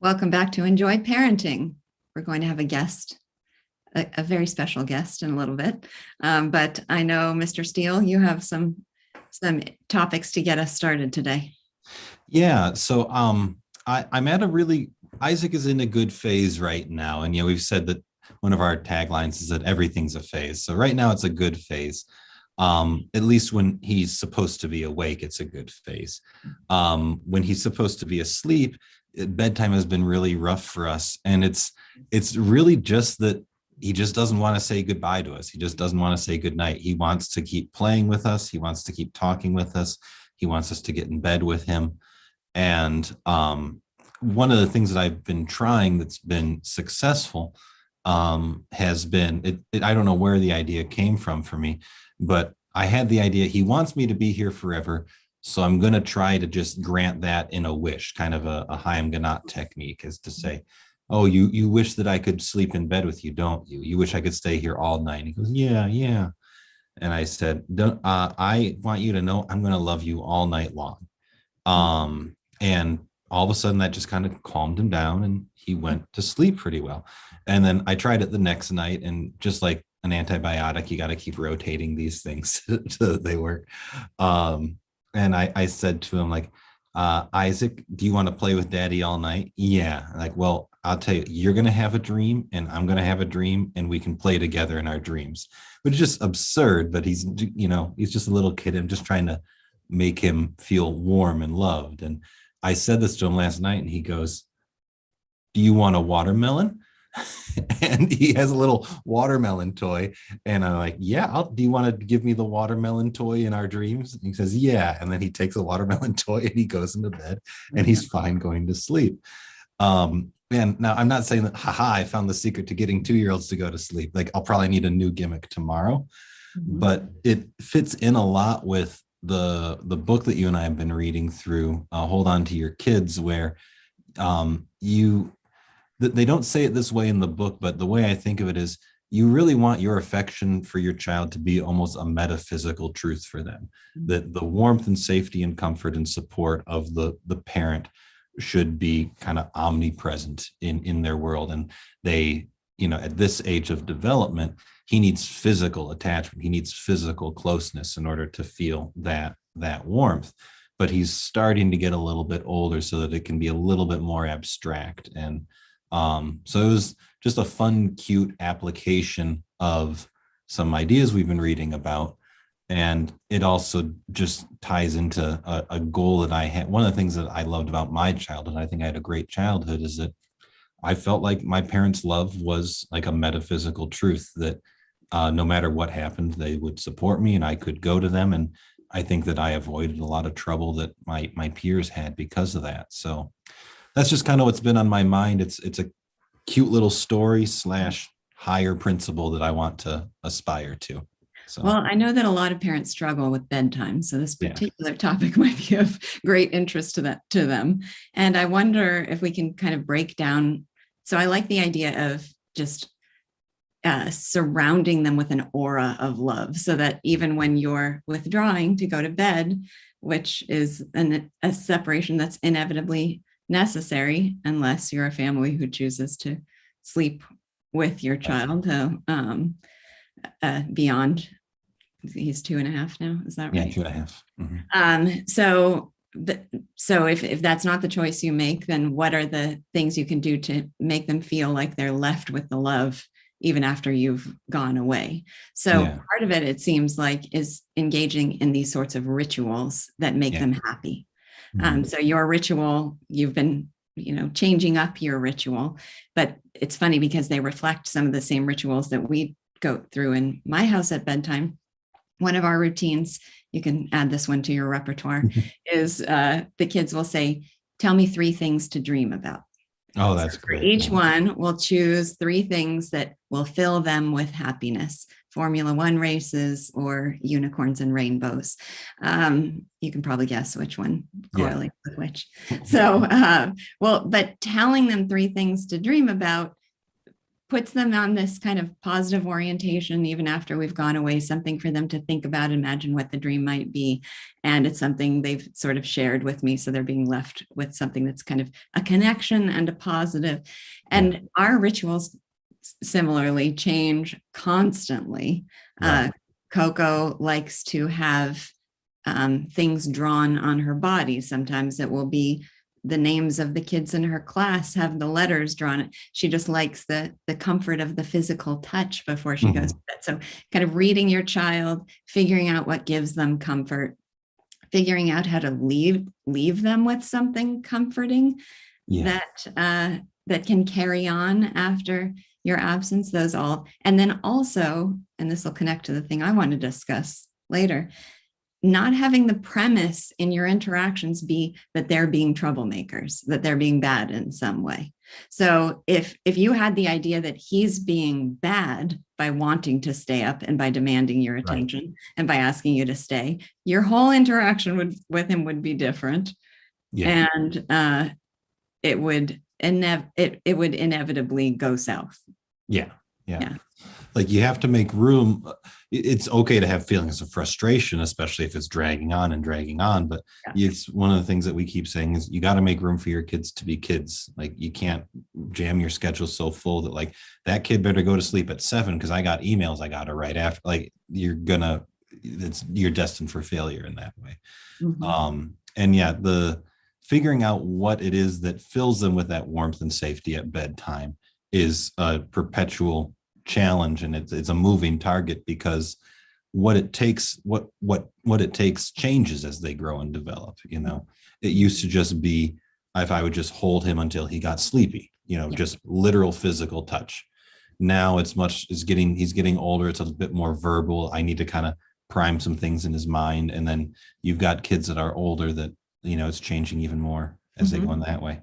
Welcome back to Enjoy Parenting. We're going to have a guest, a very special guest in a little bit. But I know, Mr. Steele, you have some topics to get us started today. Yeah, so I'm at a really Isaac is in a good phase right now, and we've said that one of our taglines is that everything's a phase. So right now it's a good phase. At least when he's supposed to be awake, it's a good phase. When he's supposed to be asleep, bedtime has been really rough for us, and it's really just that he just doesn't want to say goodbye to us. He just doesn't want to say goodnight. He wants to keep playing with us. He wants to keep talking with us. He wants us to get in bed with him. And one of the things that I've been trying that's been successful has been, I don't know where the idea came from for me, but I had the idea he wants me to be here forever. So I'm going to try to just grant that in a wish, kind of a Chaim Ganat technique, is to say, oh, you wish that I could sleep in bed with you, don't you? You wish I could stay here all night. And he goes, yeah, yeah. And I said, I want you to know I'm going to love you all night long. And all of a sudden that just kind of calmed him down and he went to sleep pretty well. And then I tried it the next night, and just like an antibiotic, you got to keep rotating these things so that they work. And I said to him, like, Isaac, do you want to play with daddy all night? Yeah. Like, well, I'll tell you, you're going to have a dream and I'm going to have a dream and we can play together in our dreams, which is just absurd. But he's just a little kid. I'm just trying to make him feel warm and loved. And I said this to him last night and he goes, do you want a watermelon? And he has a little watermelon toy. And I'm like, yeah, do you want to give me the watermelon toy in our dreams? And he says, yeah. And then he takes a watermelon toy and he goes into bed and he's fine going to sleep. And now I'm not saying that, I found the secret to getting 2-year-olds to go to sleep. Like, I'll probably need a new gimmick tomorrow, but it fits in a lot with the book that you and I have been reading through, Hold On to Your Kids, where they don't say it this way in the book, but the way I think of it is you really want your affection for your child to be almost a metaphysical truth for them, that the warmth and safety and comfort and support of the parent should be kind of omnipresent in their world. And they, at this age of development, he needs physical attachment. He needs physical closeness in order to feel that warmth. But he's starting to get a little bit older so that it can be a little bit more abstract. And so it was just a fun, cute application of some ideas we've been reading about. And it also just ties into a goal that I had. One of the things that I loved about my childhood, I think I had a great childhood, is that I felt like my parents' love was like a metaphysical truth, that no matter what happened, they would support me and I could go to them. And I think that I avoided a lot of trouble that my peers had because of that. So that's just kind of what's been on my mind. It's a cute little story / higher principle that I want to aspire to. So. Well, I know that a lot of parents struggle with bedtime, so this particular topic might be of great interest to them. And I wonder if we can kind of break down. So I like the idea of just surrounding them with an aura of love, so that even when you're withdrawing to go to bed, which is a separation that's inevitably necessary unless you're a family who chooses to sleep with your child beyond, he's 2.5 now, is that right? Yeah, 2.5. Mm-hmm. So if that's not the choice you make, then what are the things you can do to make them feel like they're left with the love even after you've gone away? So part of it seems like, is engaging in these sorts of rituals that make them happy. So your ritual, you've been, changing up your ritual, but it's funny because they reflect some of the same rituals that we go through in my house at bedtime. One of our routines, you can add this one to your repertoire, is the kids will say, tell me 3 things to dream about. Oh, that's great. For each one, we'll choose 3 things that will fill them with happiness. Formula One races or unicorns and rainbows. You can probably guess which one correlates with which. So, but telling them 3 things to dream about puts them on this kind of positive orientation, even after we've gone away, something for them to think about, imagine what the dream might be. And it's something they've sort of shared with me. So they're being left with something that's kind of a connection and a positive. And our rituals similarly change constantly. Right. Coco likes to have things drawn on her body. Sometimes it will be the names of the kids in her class have the letters drawn. She just likes the comfort of the physical touch before she goes to bed. So kind of reading your child, figuring out what gives them comfort, figuring out how to leave them with something comforting that can carry on after your absence, those all. And then also, and this will connect to the thing I want to discuss later, not having the premise in your interactions be that they're being troublemakers, that they're being bad in some way. So if you had the idea that he's being bad by wanting to stay up and by demanding your attention and by asking you to stay, your whole interaction with him would be different. Yeah. And it would inevitably go south. Yeah. Like you have to make room. It's okay to have feelings of frustration, especially if it's dragging on. But it's one of the things that we keep saying is you got to make room for your kids to be kids. Like you can't jam your schedule so full that like that kid better go to sleep at 7 because I got emails I got to write after. Like you're destined for failure in that way. And the figuring out what it is that fills them with that warmth and safety at bedtime is a perpetual challenge, and it's a moving target because what it takes changes as they grow and develop. It used to just be if I would just hold him until he got sleepy, just literal physical touch. Now he's getting older, it's a bit more verbal. I need to kind of prime some things in his mind, and then you've got kids that are older that it's changing even more as they go in that way.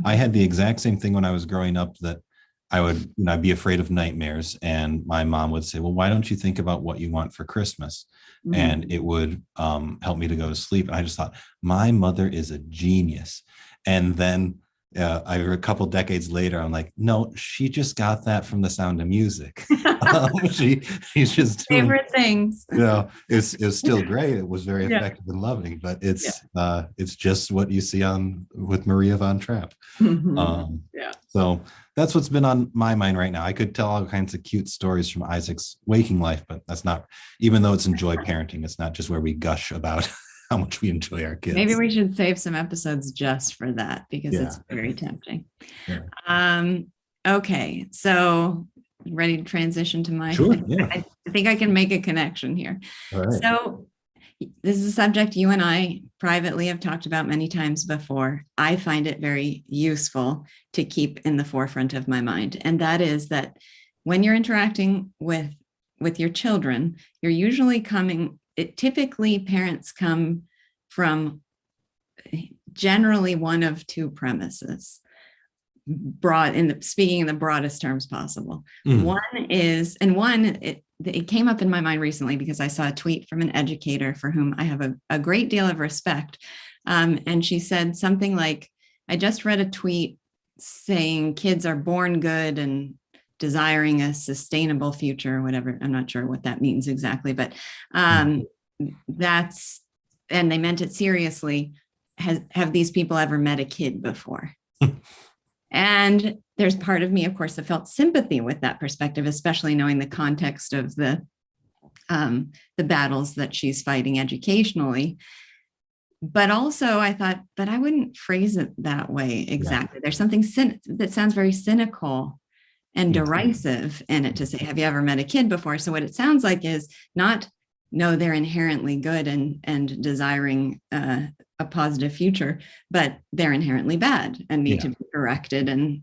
I had the exact same thing when I was growing up, that I would I'd be afraid of nightmares, and my mom would say, well, why don't you think about what you want for Christmas? And it would help me to go to sleep. And I just thought, my mother is a genius. And then a couple decades later, I'm like, no, she just got that from The Sound of Music. She's just doing favorite things. It's still great. It was very effective and loving, but it's just what you see with Maria von Trapp. So that's what's been on my mind right now. I could tell all kinds of cute stories from Isaac's waking life, but that's not, even though it's Enjoy Parenting, it's not just where we gush about how much we enjoy our kids. Maybe we should save some episodes just for that, because it's very tempting. Okay, so ready to transition to my thing? I think I can make a connection here. All right. So this is a subject you and I privately have talked about many times before. I find it very useful to keep in the forefront of my mind. And that is that when you're interacting with your children, you're usually typically parents come from generally one of two premises, speaking in the broadest terms possible. One is, it came up in my mind recently because I saw a tweet from an educator for whom I have a great deal of respect. And she said something like, I just read a tweet saying kids are born good and desiring a sustainable future or whatever. I'm not sure what that means exactly, but and they meant it seriously. Have these people ever met a kid before? And there's part of me, of course, that felt sympathy with that perspective, especially knowing the context of the battles that she's fighting educationally. But also I thought, but I wouldn't phrase it that way exactly. There's something that sounds very cynical and derisive in it to say, have you ever met a kid before? So what it sounds like is not, no, they're inherently good and desiring a positive future, but they're inherently bad and need to be corrected. And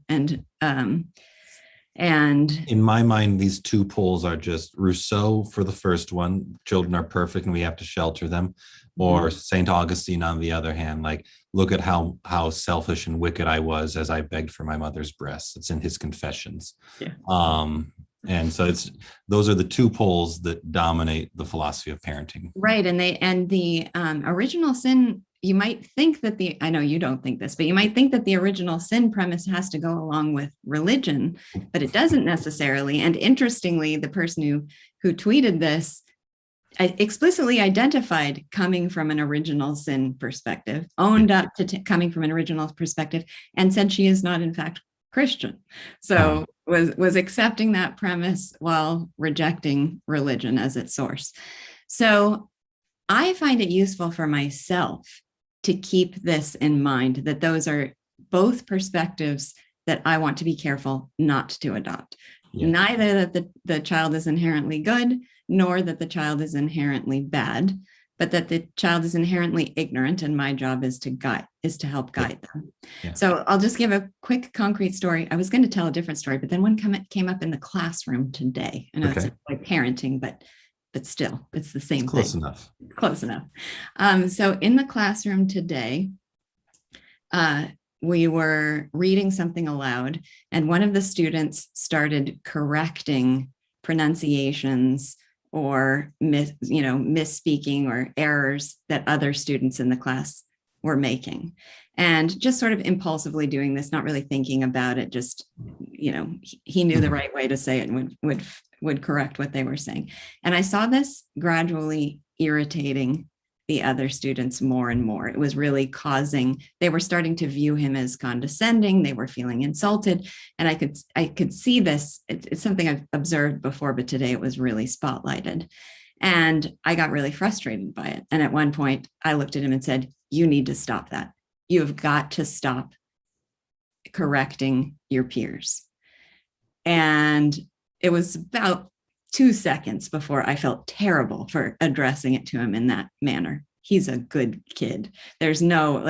in my mind, these two poles are just Rousseau for the first one, children are perfect and we have to shelter them, or St. Augustine on the other hand, like, look at how selfish and wicked I was as I begged for my mother's breasts. It's in his Confessions. And so those are the two poles that dominate the philosophy of parenting. Right. And the original sin you might think that I know you don't think this, but you might think that the original sin premise has to go along with religion, but it doesn't necessarily. And interestingly, the person who tweeted this explicitly identified coming from an original sin perspective, owned up to coming from an original perspective, and said she is not in fact Christian. So was accepting that premise while rejecting religion as its source. So I find it useful for myself to keep this in mind, that those are both perspectives that I want to be careful not to adopt. Neither that the child is inherently good, nor that the child is inherently bad, but that the child is inherently ignorant, and my job is to help guide them. So I'll just give a quick concrete story. I was going to tell a different story, but then one came up in the classroom today. I know it's like parenting, but still, it's the same thing. Close enough. So in the classroom today, we were reading something aloud, and one of the students started correcting pronunciations or misspeaking or errors that other students in the class were making, and just sort of impulsively doing this, not really thinking about it. Just, he knew the right way to say it and would correct what they were saying. And I saw this gradually irritating the other students more and more. It was really they were starting to view him as condescending. They were feeling insulted. And I could see this. It's something I've observed before, but today it was really spotlighted. And I got really frustrated by it. And at one point I looked at him and said, "You need to stop that. You have got to stop correcting your peers." And it was about 2 seconds before I felt terrible for addressing it to him in that manner. He's a good kid. There's no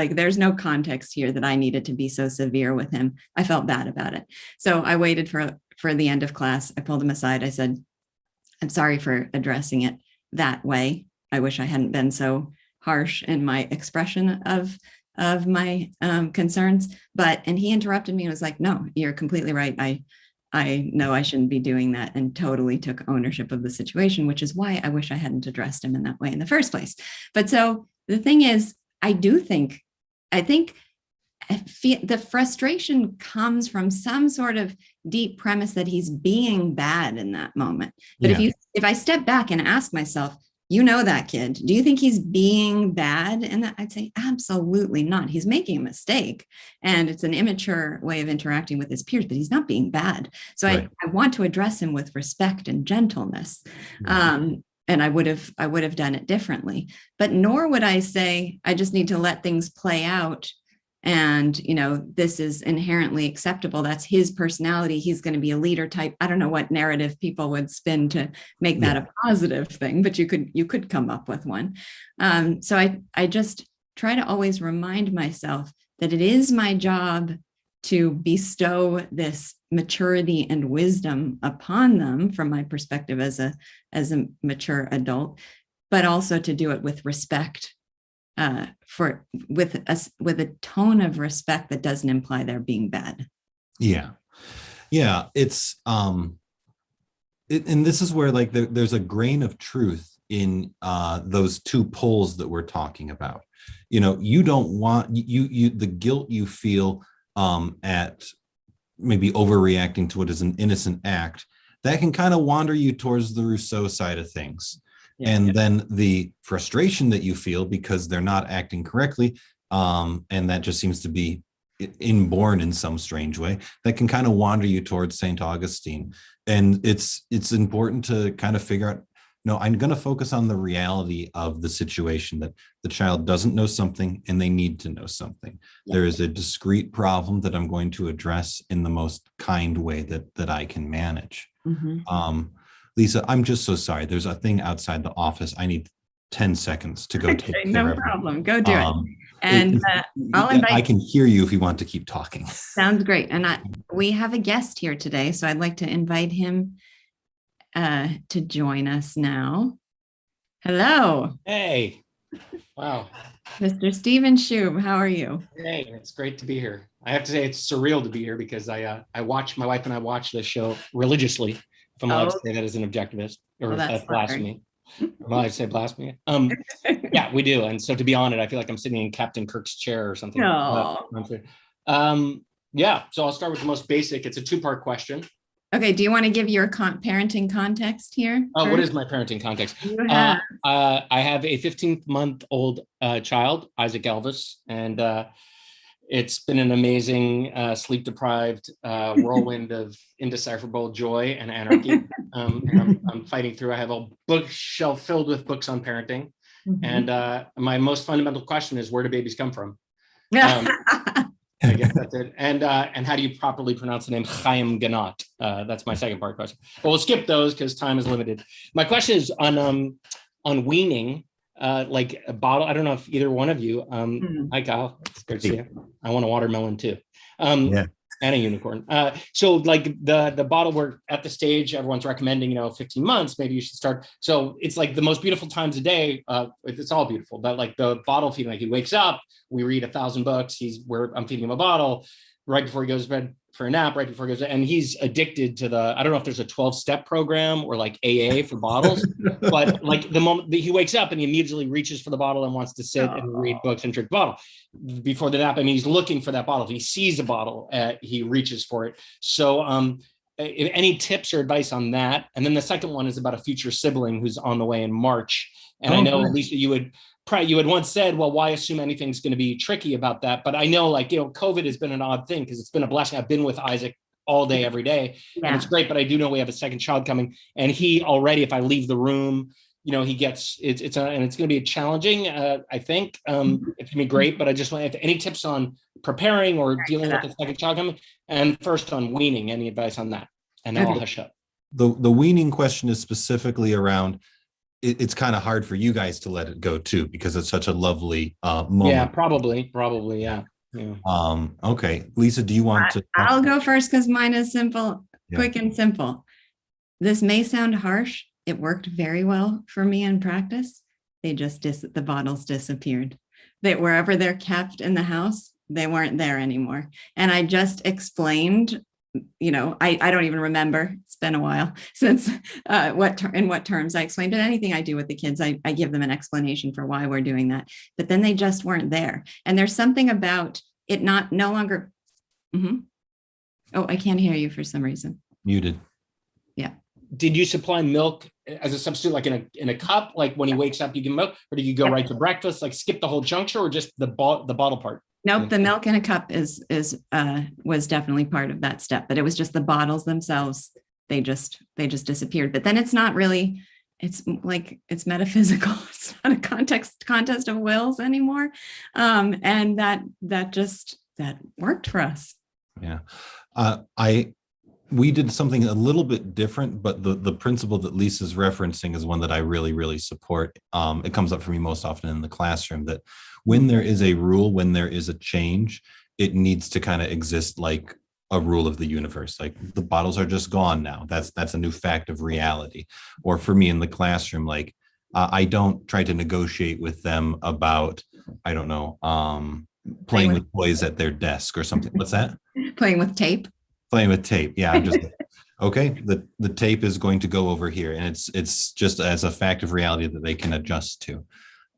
context here that I needed to be so severe with him. I felt bad about it. So I waited for the end of class. I pulled him aside. I said, "I'm sorry for addressing it that way. I wish I hadn't been so harsh in my expression of my concerns." And he interrupted me and was like, "No, you're completely right. I know I shouldn't be doing that," and totally took ownership of the situation, which is why I wish I hadn't addressed him in that way in the first place. But so the thing is, I think the frustration comes from some sort of deep premise that he's being bad in that moment. But if I step back and ask myself, that kid, do you think he's being bad? And I'd say, absolutely not. He's making a mistake, and it's an immature way of interacting with his peers, but he's not being bad. So I want to address him with respect and gentleness. And I would have done it differently, but nor would I say, I just need to let things play out. And, this is inherently acceptable. That's his personality. He's going to be a leader type. I don't know what narrative people would spin to make that a positive thing, but you could come up with one. So I just try to always remind myself that it is my job to bestow this maturity and wisdom upon them from my perspective as a mature adult, but also to do it with respect. With a tone of respect that doesn't imply they're being bad. It's and this is where there's a grain of truth in those two poles that we're talking about. You don't want the guilt you feel at maybe overreacting to what is an innocent act that can kind of wander you towards the Rousseau side of things. Then the frustration that you feel because they're not acting correctly, and that just seems to be inborn in some strange way, that can kind of wander you towards St. Augustine. And it's important to kind of figure out, I'm going to focus on the reality of the situation, that the child doesn't know something and they need to know something. There is a discrete problem that I'm going to address in the most kind way that I can manage. Lisa, I'm just so sorry. There's a thing outside the office. I need 10 seconds to go take care of it. No problem. Go do it. And I'll invite. I can hear you if you want to keep talking. Sounds great. And we have a guest here today, so I'd like to invite him to join us now. Hello. Hey. Wow. Mr. Stephen Schub, how are you? Hey, it's great to be here. I have to say it's surreal to be here because my wife and I watch this show religiously. If I'm allowed to say that as an objectivist or a blasphemy. Well, I say blasphemy. Yeah, we do. And so to be on it, I feel like I'm sitting in Captain Kirk's chair or something. Yeah, so I'll start with the most basic. It's a two-part question. Okay, do you want to give your parenting context here? What is my parenting context? I have a 15-month-old child, Isaac Elvis, and it's been an amazing sleep-deprived whirlwind of indecipherable joy and anarchy. And I'm fighting through. I have a bookshelf filled with books on parenting. And my most fundamental question is, where do babies come from? I guess that's it. And how do you properly pronounce the name Chaim Ganot? That's my second part question. But we'll skip those because time is limited. My question is on weaning, like a bottle. I don't know if either one of you. Hi Kyle, it's great to see you. I want a watermelon too. And a unicorn. So like the bottle, we're at the stage, everyone's recommending, 15 months, maybe you should start. So it's like the most beautiful times a day. It's all beautiful, but like the bottle feeding, like he wakes up, we read 1,000 books. I'm feeding him a bottle right before he goes to bed for a nap, right before he goes to, and he's addicted to I don't know if there's a 12-step program or like AA for bottles, but like the moment that he wakes up and he immediately reaches for the bottle and wants to sit and read books and drink the bottle before the nap. I mean, he's looking for that bottle. If he sees a bottle, he reaches for it. So any tips or advice on that? And then the second one is about a future sibling who's on the way in March. And I know, Lisa, you had once said, well, why assume anything's going to be tricky about that? But I know, like, COVID has been an odd thing because it's been a blessing. I've been with Isaac all day, every day, and it's great. But I do know we have a second child coming, and he already, if I leave the room, he gets it's going to be challenging. I think it's going to be great, but I just want any tips on preparing or dealing with the second child coming, and first on weaning. Any advice on that? And now I'll hush up. The weaning question is specifically around. It's kind of hard for you guys to let it go too, because it's such a lovely moment. Yeah, probably. Yeah. Okay. Lisa, do you want to? I'll go first because mine is simple, quick and simple. This may sound harsh. It worked very well for me in practice. They just, the bottles disappeared. Wherever they're kept in the house, they weren't there anymore. And I just explained, I don't even remember. It's been a while since in what terms I explained it. Anything I do with the kids, I give them an explanation for why we're doing that. But then they just weren't there. And there's something about it no longer. Oh, I can't hear you for some reason. Muted. Yeah. Did you supply milk as a substitute, like in a cup, like when he wakes up, you give him milk, or do you go right to breakfast, like skip the whole juncture, or just the bottle part? Nope, the milk in a cup was definitely part of that step, but it was just the bottles themselves. They just disappeared. But then it's not really, it's like, it's metaphysical. It's not a contest of wills anymore. And that worked for us. Yeah. We did something a little bit different, but the principle that Lisa's referencing is one that I really, really support. It comes up for me most often in the classroom, that when there is a rule, when there is a change, it needs to kind of exist like a rule of the universe. Like the bottles are just gone now. That's a new fact of reality. Or for me in the classroom, like I don't try to negotiate with them about, I don't know, playing with toys at their desk or something. What's that? Playing with tape. Playing with tape. Yeah, I'm just okay. The tape is going to go over here, and it's just as a fact of reality that they can adjust to.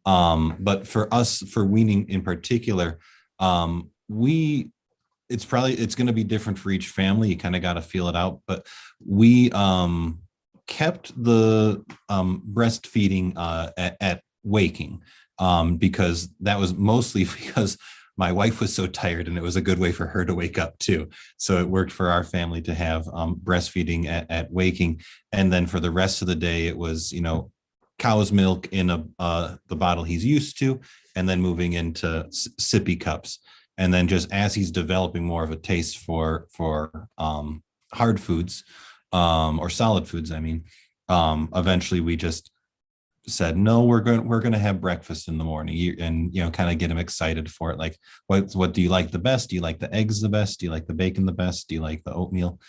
But for us, for weaning in particular, it's going to be different for each family. You kind of got to feel it out. But we kept the breastfeeding at waking because that was mostly because my wife was so tired, and it was a good way for her to wake up too. So it worked for our family to have breastfeeding at waking. And then for the rest of the day, it was, cow's milk in the bottle he's used to, and then moving into sippy cups. And then just as he's developing more of a taste for hard foods or solid foods, eventually we just said, no, we're going to have breakfast in the morning, and kind of get him excited for it. Like, what do you like the best? Do you like the eggs the best? Do you like the bacon the best? Do you like the oatmeal?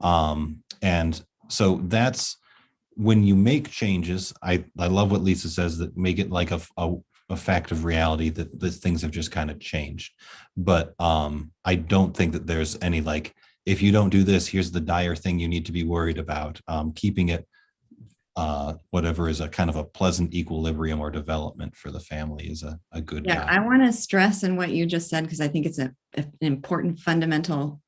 And so that's when you make changes. I love what Lisa says, that make it like a fact of reality that these things have just kind of changed. But I don't think that there's any like, if you don't do this, here's the dire thing you need to be worried about. Keeping it whatever is a kind of a pleasant equilibrium or development for the family is a good guide. I want to stress in what you just said, because I think it's an important fundamental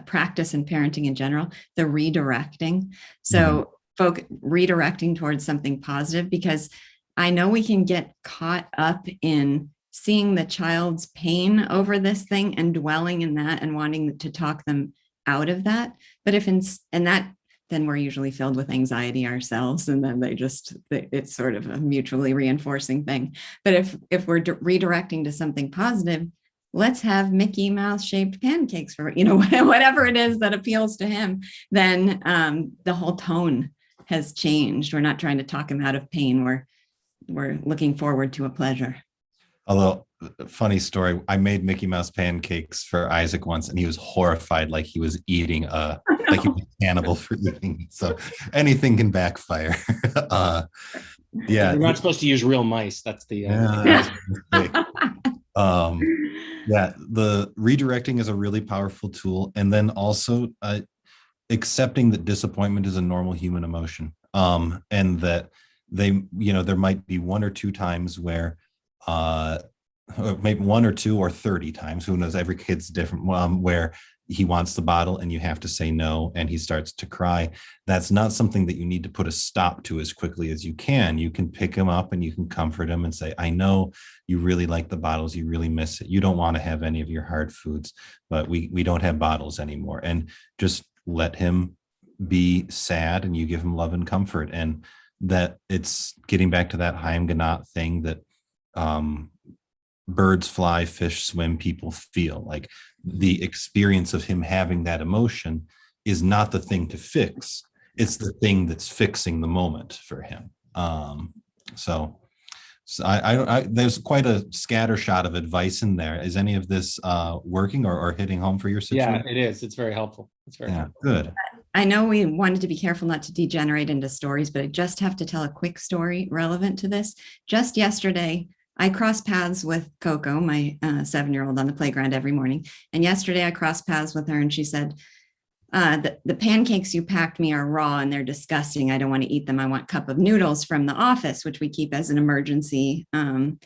practice in parenting in general, the redirecting. So redirecting towards something positive, because I know we can get caught up in seeing the child's pain over this thing and dwelling in that and wanting to talk them out of that. But then we're usually filled with anxiety ourselves, and then it's sort of a mutually reinforcing thing. But if we're redirecting to something positive, let's have Mickey Mouse shaped pancakes for, whatever it is that appeals to him, then the whole tone has changed. We're not trying to talk him out of pain. We're looking forward to a pleasure. Although, funny story, I made Mickey Mouse pancakes for Isaac once, and he was horrified, like he was eating like he was cannibal for eating. So anything can backfire. You're not supposed to use real mice. That's the the redirecting is a really powerful tool. And then also accepting that disappointment is a normal human emotion. And that there might be one or two times where maybe one or two or 30 times, who knows, every kid's different, where he wants the bottle and you have to say no and he starts to cry. That's not something that you need to put a stop to as quickly as you can. You can pick him up and you can comfort him and say, I know you really like the bottles, you really miss it, you don't want to have any of your hard foods, but we don't have bottles anymore. And just let him be sad, and you give him love and comfort. And that it's getting back to that Haim Ganat thing that birds fly, fish swim, people feel. Like, the experience of him having that emotion is not the thing to fix. It's the thing that's fixing the moment for him. So I there's quite a scattershot of advice in there. Is any of this working or hitting home for your situation? Yeah, it is. It's very helpful. It's very helpful. Good. I know we wanted to be careful not to degenerate into stories, but I just have to tell a quick story relevant to this. Just yesterday, I cross paths with Coco, my 7-year-old, on the playground every morning. And yesterday I crossed paths with her, and she said, the pancakes you packed me are raw and they're disgusting. I don't want to eat them. I want cup of noodles from the office, which we keep as an emergency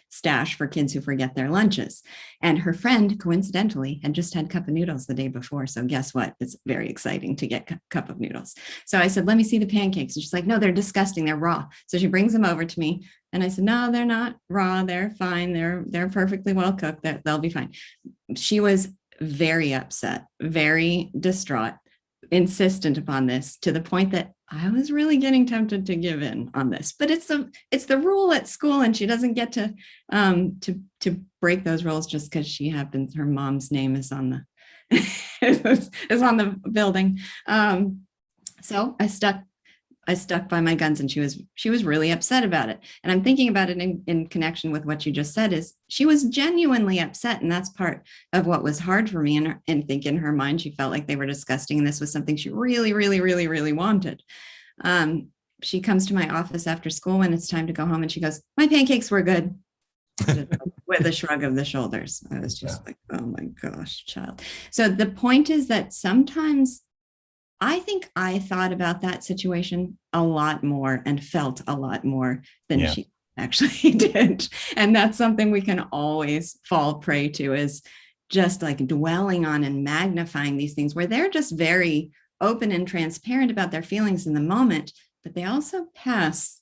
stash for kids who forget their lunches. And her friend, coincidentally, had just had cup of noodles the day before. So guess what? It's very exciting to get cup of noodles. So I said, let me see the pancakes. And she's like, no, they're disgusting. They're raw. So she brings them over to me. And I said, no, they're not raw. They're fine. They're perfectly well cooked. They'll be fine. She was very upset, very distraught, insistent upon this, to the point that I was really getting tempted to give in on this. But it's the rule at school, and she doesn't get to break those rules just because her mom's name is on the is on the building. So I stuck by my guns, and she was really upset about it. And I'm thinking about it in connection with what you just said, is she was genuinely upset. And that's part of what was hard for me. And think in her mind, she felt like they were disgusting. And this was something she really, really, really, really wanted. She comes to my office after school when it's time to go home, and she goes, my pancakes were good. With a shrug of the shoulders. I was just like, oh my gosh, child. So the point is that sometimes I think I thought about that situation a lot more and felt a lot more than she actually did. And that's something we can always fall prey to, is just like dwelling on and magnifying these things where they're just very open and transparent about their feelings in the moment, but they also pass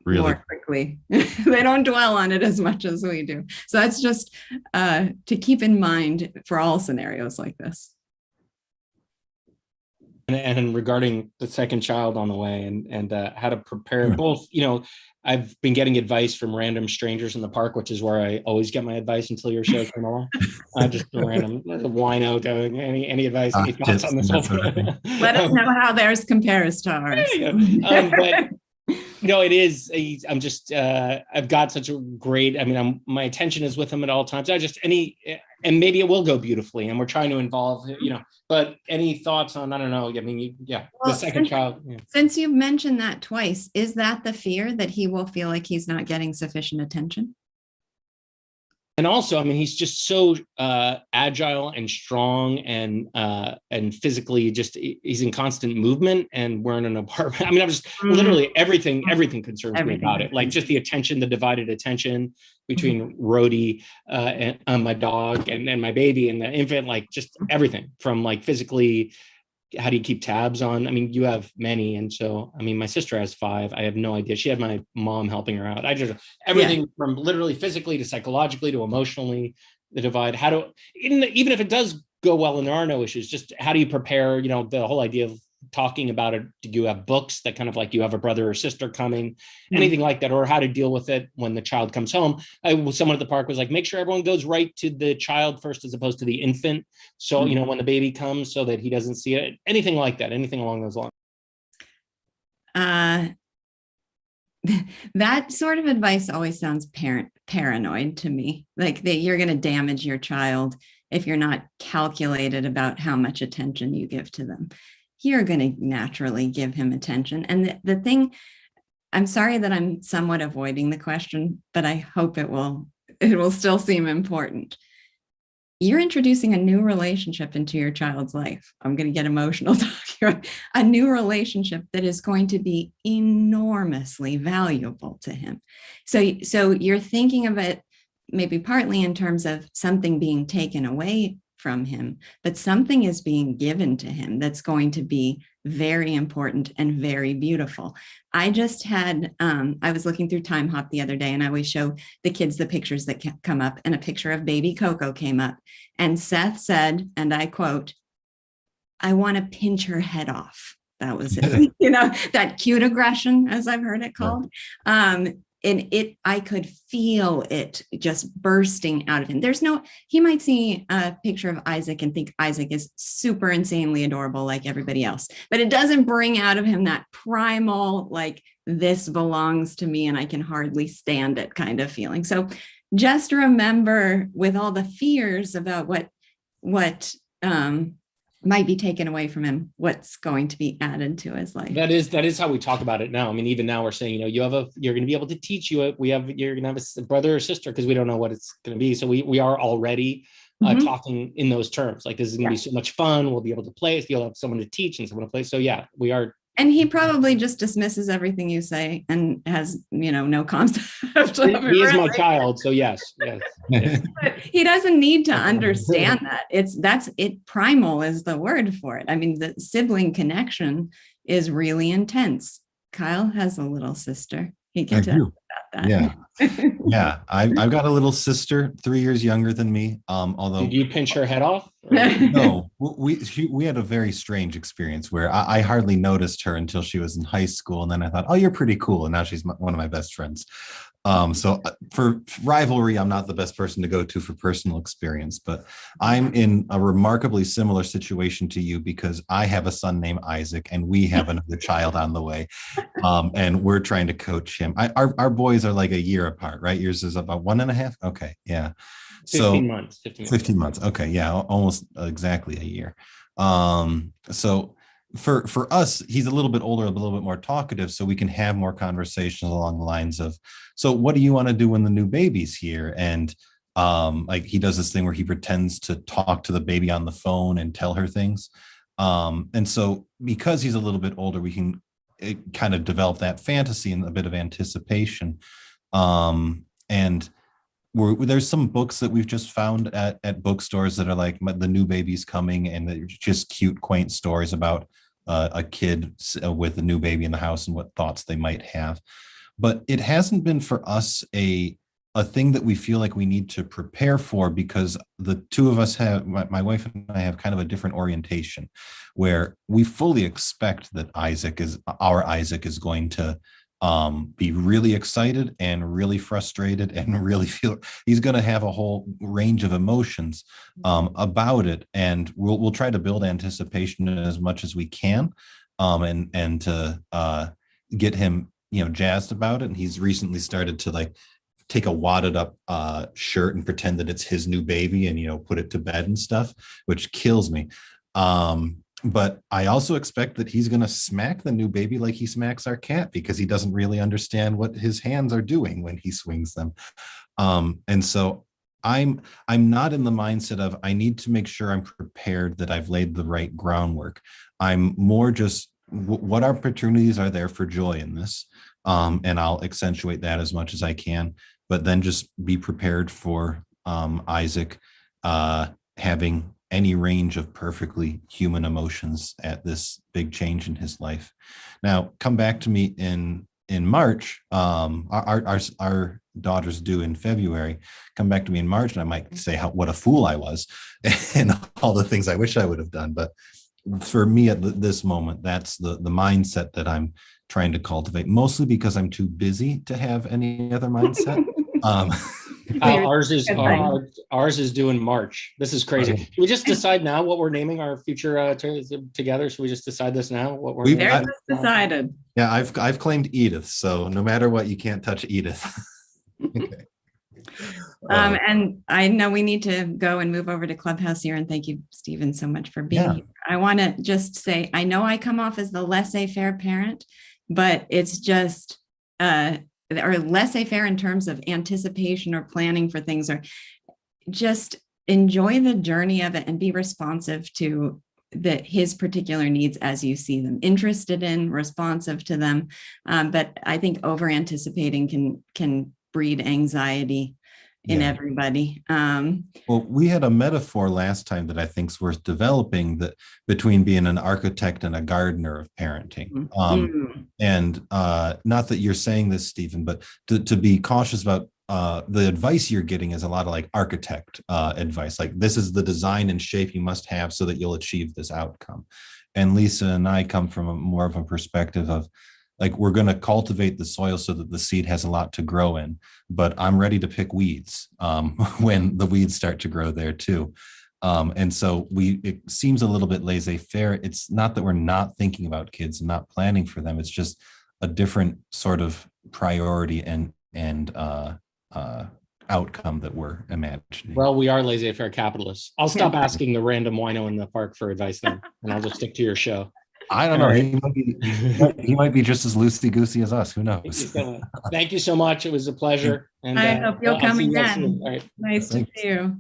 really more quickly. They don't dwell on it as much as we do. So that's just to keep in mind for all scenarios like this. And regarding the second child on the way, and how to prepare both, I've been getting advice from random strangers in the park, which is where I always get my advice until your show came along. Just a random wino telling any advice, any thoughts on this whole thing. Let us know how theirs compares to ours. But it is. I'm just. I've got such a great. My attention is with him at all times. And maybe it will go beautifully, and we're trying to involve. But any thoughts on? I don't know. The second child. Yeah. Since you've mentioned that twice, is that the fear that he will feel like he's not getting sufficient attention? And also, I mean, he's just so agile and strong and physically just he's in constant movement. And we're in an apartment. I mean, I'm just literally everything concerns me about it. Like just the attention, the divided attention between Rhodey and my dog and my baby and the infant, like just everything from like physically. How do you keep tabs on? I mean, you have many. And so, I mean, my sister has 5. I have no idea. She had my mom helping her out. I just, everything from literally physically to psychologically to emotionally, the divide, even if it does go well and there are no issues, just how do you prepare, you know, the whole idea of talking about it. Do you have books that kind of like you have a brother or sister coming, anything like that, or how to deal with it when the child comes home? Someone at the park was like, make sure everyone goes right to the child first as opposed to the infant. So, you know, when the baby comes so that he doesn't see it, anything like that, anything along those lines. That sort of advice always sounds paranoid to me, like that you're going to damage your child if you're not calculated about how much attention you give to them. You're going to naturally give him attention. And the thing, I'm sorry that I'm somewhat avoiding the question, but I hope it will still seem important. You're introducing a new relationship into your child's life. I'm going to get emotional talking about a new relationship that is going to be enormously valuable to him. So you're thinking of it maybe partly in terms of something being taken away from him, but something is being given to him that's going to be very important and very beautiful. I just had, I was looking through Time Hop the other day, and I always show the kids the pictures that come up, and a picture of baby Coco came up, and Seth said, and I quote, "I want to pinch her head off." That was it. You know, that cute aggression, as I've heard it called. And I could feel it just bursting out of him. He might see a picture of Isaac and think Isaac is super insanely adorable like everybody else, but it doesn't bring out of him that primal, like, this belongs to me and I can hardly stand it kind of feeling. So just remember, with all the fears about what might be taken away from him, what's going to be added to his life. That is how we talk about it now. I mean, even now we're saying, you know, you're going to be able to teach you're going to have a brother or sister, because we don't know what it's going to be. So we are already talking in those terms. Like, this is going to be so much fun. We'll be able to play. You'll have someone to teach and someone to play. So yeah, we are. And he probably just dismisses everything you say and has, you know, no concept of it. He is my child, so yes. But he doesn't need to understand that. Primal is the word for it. I mean, the sibling connection is really intense. Kyle has a little sister. He can tell you about that. Yeah. I've got a little sister, 3 years younger than me. Although, did you pinch her head off? No, we had a very strange experience where I hardly noticed her until she was in high school, and then I thought, oh, you're pretty cool, and now she's one of my best friends. So for rivalry, I'm not the best person to go to for personal experience, but I'm in a remarkably similar situation to you, because I have a son named Isaac and we have another child on the way. And we're trying to coach him. Our boys are like a year apart, right? Yours is about 1.5. Okay. Yeah. 15 months. 15 months. Okay. Yeah. Almost exactly a year. So for us, he's a little bit older, a little bit more talkative, so we can have more conversations along the lines of, so what do you want to do when the new baby's here? And like, he does this thing where he pretends to talk to the baby on the phone and tell her things. And so because he's a little bit older, we can kind of develop that fantasy and a bit of anticipation. And there's some books that we've just found at bookstores that are like, the new baby's coming, and they're just cute, quaint stories about a kid with a new baby in the house and what thoughts they might have. But it hasn't been for us a thing that we feel like we need to prepare for, because the two of us my wife and I have kind of a different orientation, where we fully expect that our Isaac is going to be really excited and really frustrated and really feel he's going to have a whole range of emotions about it, and we'll try to build anticipation as much as we can, and to get him, you know, jazzed about it. And he's recently started to like take a wadded up shirt and pretend that it's his new baby and, you know, put it to bed and stuff, which kills me. But I also expect that he's going to smack the new baby like he smacks our cat, because he doesn't really understand what his hands are doing when he swings them. And so I'm not in the mindset of I need to make sure I'm prepared, that I've laid the right groundwork. I'm more just what opportunities are there for joy in this, and I'll accentuate that as much as I can. But then just be prepared for Isaac having any range of perfectly human emotions at this big change in his life. Now, come back to me in March. Our daughter's due in February. Come back to me in March, and I might say what a fool I was, and all the things I wish I would have done. But for me at this moment, that's the mindset that I'm trying to cultivate, mostly because I'm too busy to have any other mindset. Ours is due in March. This is crazy. Should we just decide now what we're naming our future together? Should we just decide this now? What we're just decided. Yeah, I've claimed Edith, so no matter what, you can't touch Edith. Okay. And I know we need to go and move over to Clubhouse here. And thank you, Stephen, so much for being here. I want to just say, I know I come off as the laissez-faire parent, but it's just or laissez-faire in terms of anticipation or planning for things, or just enjoy the journey of it and be responsive to his particular needs as you see them, interested in, responsive to them. But I think over anticipating can breed anxiety in everybody. Well, we had a metaphor last time that I think is worth developing, that between being an architect and a gardener of parenting. And not that you're saying this, Stephen, but to be cautious about the advice you're getting is a lot of like architect advice, like this is the design and shape you must have so that you'll achieve this outcome. And Lisa and I come from more of a perspective of like, we're going to cultivate the soil so that the seed has a lot to grow in, but I'm ready to pick weeds when the weeds start to grow there too. And so it seems a little bit laissez-faire. It's not that we're not thinking about kids and not planning for them. It's just a different sort of priority and outcome that we're imagining. Well, we are laissez-faire capitalists. I'll stop asking the random wino in the park for advice then, and I'll just stick to your show. I don't know. Right. He might be just as loosey-goosey as us. Who knows? Thank you so much. It was a pleasure. And I hope you'll come again. All right. Nice to see you.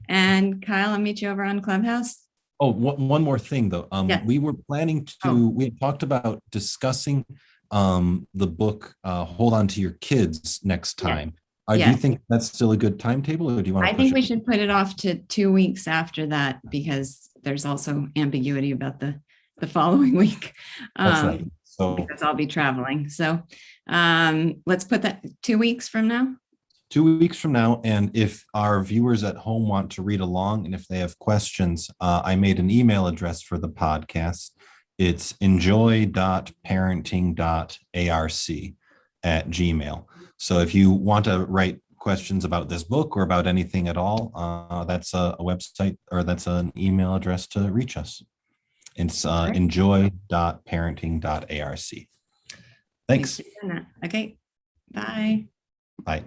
And Kyle, I'll meet you over on Clubhouse. Oh, one more thing though. We were planning to. We had talked about discussing the book "Hold On to Your Kids" next time. Do you think that's still a good timetable, or do you want? I think we should put it off to 2 weeks after that, because there's also ambiguity about the following week. That's right. So because I'll be traveling. So let's put that 2 weeks from now. 2 weeks from now. And if our viewers at home want to read along, and if they have questions, I made an email address for the podcast. It's enjoy.parenting.arc@gmail. So if you want to write questions about this book or about anything at all, that's a website, or that's an email address to reach us. It's enjoy.parenting.arc. Thanks. Okay. Bye. Bye.